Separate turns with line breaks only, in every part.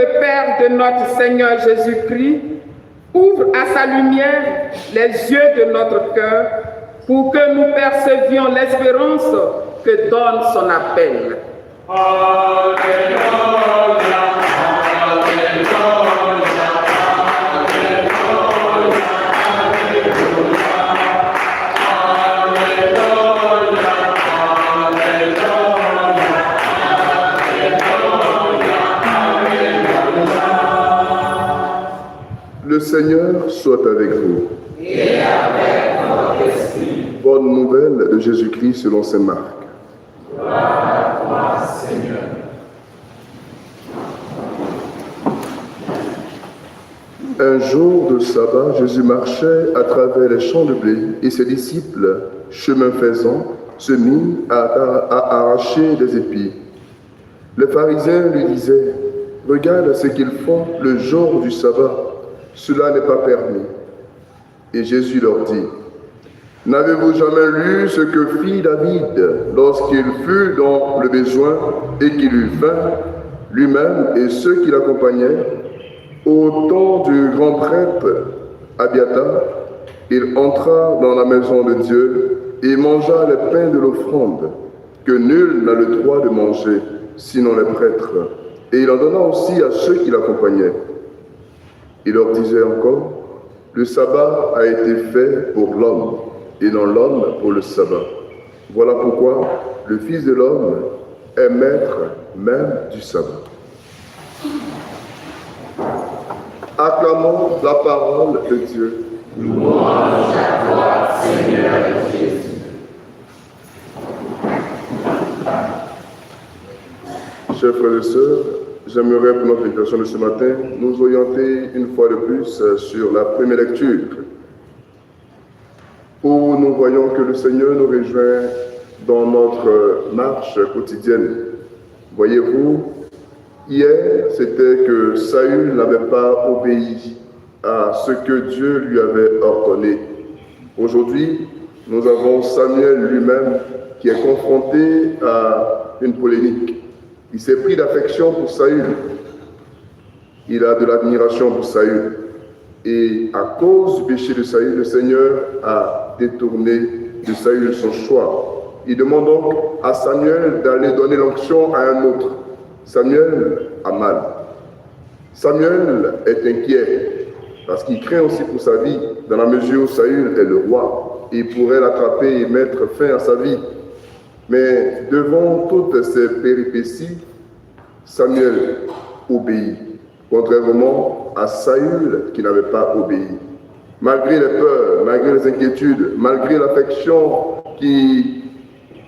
le Père de notre Seigneur Jésus-Christ ouvre à sa lumière les yeux de notre cœur pour que nous percevions l'espérance que donne son appel.
Alléluia,
Le Seigneur soit avec vous.
et avec votre esprit.
Bonne nouvelle de Jésus-Christ selon saint Marc.
Gloire à toi, Seigneur.
Un jour de sabbat, Jésus marchait à travers les champs de blé et ses disciples, chemin faisant, se mirent à arracher des épis. Les pharisiens lui disaient « Regarde ce qu'ils font le jour du sabbat, cela n'est pas permis. » Et Jésus leur dit « N'avez-vous jamais lu ce que fit David lorsqu'il fut dans le besoin et qu'il eut faim, lui-même et ceux qui l'accompagnaient? Au temps du grand prêtre Abiathar, il entra dans la maison de Dieu et mangea les pains de l'offrande, que nul n'a le droit de manger, sinon les prêtres. Et il en donna aussi à ceux qui l'accompagnaient. Il leur disait encore, le sabbat a été fait pour l'homme, et non l'homme pour le sabbat. Voilà pourquoi le Fils de l'homme est maître même du sabbat. Acclamons la parole de Dieu.
Louange à toi, Seigneur Jésus.
Chers frères et sœurs, j'aimerais pour notre méditation de ce matin nous orienter une fois de plus sur la première lecture, où nous voyons que le Seigneur nous rejoint dans notre marche quotidienne. Voyez-vous, hier, c'était que Saül n'avait pas obéi à ce que Dieu lui avait ordonné. Aujourd'hui, nous avons Samuel lui-même qui est confronté à une polémique. Il s'est pris d'affection pour Saül. Il a de l'admiration pour Saül. Et à cause du péché de Saül, le Seigneur a détourné de Saül son choix. Il demande donc à Samuel d'aller donner l'onction à un autre. Samuel a mal. Samuel est inquiet parce qu'il craint aussi pour sa vie, dans la mesure où Saül est le roi. Il pourrait l'attraper et mettre fin à sa vie. Mais devant toutes ces péripéties, Samuel obéit, contrairement à Saül qui n'avait pas obéi. Malgré les peurs, malgré les inquiétudes, malgré l'affection qui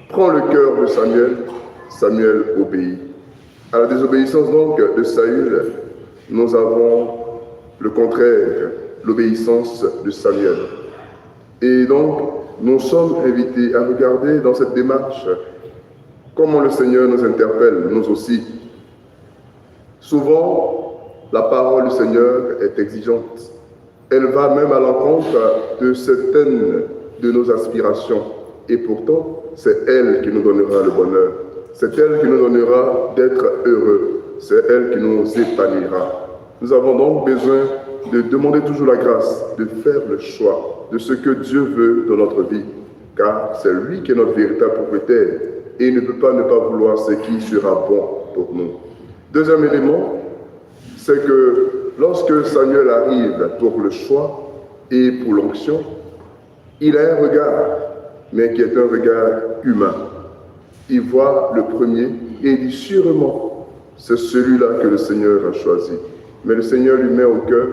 prend le cœur de Samuel, Samuel obéit. À la désobéissance donc de Saül, nous avons le contraire, l'obéissance de Samuel. Et donc, nous sommes invités à regarder dans cette démarche comment le Seigneur nous interpelle, nous aussi. Souvent, la parole du Seigneur est exigeante. Elle va même à l'encontre de certaines de nos aspirations. Et pourtant, c'est elle qui nous donnera le bonheur. C'est elle qui nous donnera d'être heureux. C'est elle qui nous épanouira. Nous avons donc besoin de demander toujours la grâce, de faire le choix de ce que Dieu veut dans notre vie. Car c'est lui qui est notre véritable propriétaire. Et il ne peut pas ne pas vouloir ce qui sera bon pour nous. Deuxième élément, c'est que lorsque Samuel arrive pour le choix et pour l'onction, il a un regard, mais qui est un regard humain. Il voit le premier et il dit sûrement, c'est celui-là que le Seigneur a choisi. Mais le Seigneur lui met au cœur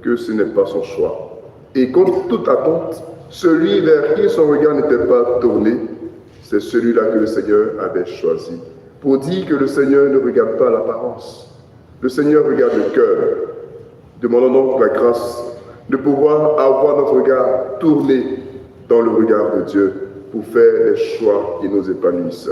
que ce n'est pas son choix. Et contre toute attente, celui vers qui son regard n'était pas tourné, c'est celui-là que le Seigneur avait choisi. Pour dire que le Seigneur ne regarde pas l'apparence. Le Seigneur regarde le cœur. Demandons donc la grâce de pouvoir avoir notre regard tourné dans le regard de Dieu pour faire les choix qui nous épanouissent.